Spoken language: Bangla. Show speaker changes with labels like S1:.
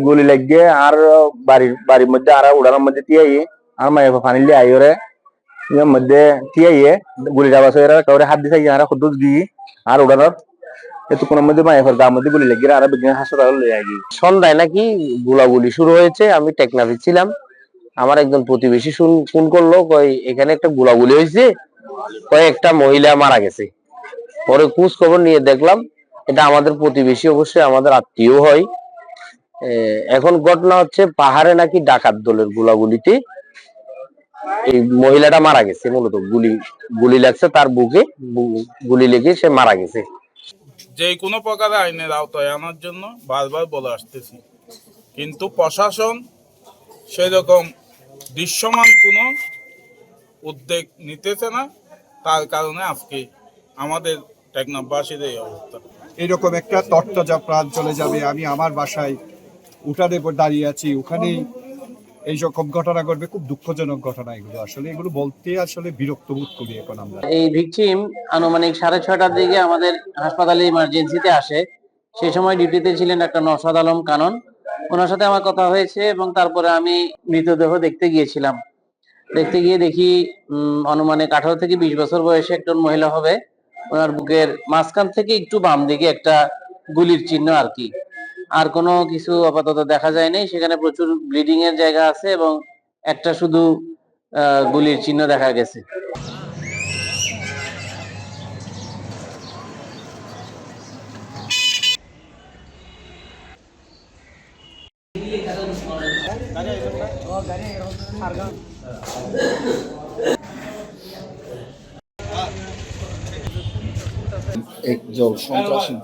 S1: গুলি লাগিয়ে আর বাড়ির মধ্যে আর উড়ানোর মধ্যে তিয়াই আর মায়ের পানি লিয়ে আইরে ইয়ার মধ্যে তিয়াইয়ে গুলিটা বাসে কাউরে হাত দিছে আর খুদ্দুস গিয়ে আর উড়ানোর এতক্ষণের মধ্যে মায়ের গার মধ্যে গুলি লাগিয়ে আর বিজ্ঞান হাসপাতাল লয়ে আই।
S2: সন্ধ্যায় নাকি গোলাগুলি শুরু হয়েছে, আমি টেকনাফে ছিলাম। আমার একজন প্রতিবেশী ফোন করলো, কয় এখানে একটা গোলাগুলি হয়েছে, কয়েকটা মহিলা মারা গেছে। পরে খোঁজ খবর নিয়ে দেখলাম এটা আমাদের প্রতিবেশী, অবশ্যই আমাদের আত্মীয় হয়। এখন ঘটনা হচ্ছে পাহাড়ে নাকি ডাকাত দলের গোলাগুলিতে এই মহিলাটা মারা গেছে। মূলত গুলি লাগছে তার বুকে, গুলি লেগে সে মারা গেছে।
S3: যে কোনো প্রকার আইনের আওতায় আনার জন্য বারবার বলে আসতেছি, কিন্তু প্রশাসন সেরকম দৃশ্যমান কোনো উদ্যোগ নিতেছে না। তার কারণে আজকে আমাদের টেকনাফবাসীর এই অবস্থা।
S4: এইরকম একটা তরতাজা প্রাণ চলে যাবে, আমি আমার বাসায় উঠানে দাঁড়িয়ে আছি, ওখানেই এইরকম ঘটনা ঘটবে। খুব দুঃখজনক ঘটনা এগুলো, আসলে এগুলো বলতে আসলে বিরক্ত বোধ করি এখন আমরা।
S5: এই ভিকটিম আনুমানিক 6:30টার দিকে আমাদের হাসপাতালে ইমার্জেন্সিতে আসে। সেই সময় ডিউটিতে ছিলেন ডাক্তার নওশাদ আলম কানন, ওনার সাথে আমার কথা হয়েছে এবং তারপরে আমি মৃতদেহ দেখতে গিয়েছিলাম। দেখতে গিয়ে দেখি আনুমানিক 18 থেকে 20 বছর বয়সে একজন মহিলা হবে। ওনার বুকের মাঝখান থেকে একটু বাম দিকে একটা গুলির চিহ্ন আর কি, আর কোনো কিছু আপাতত দেখা যায় নাই। সেখানে প্রচুর ব্লিডিং এর জায়গা আছে এবং একটা শুধু গুলির চিহ্ন দেখা গেছে।
S4: একজন সন্ত্রাসী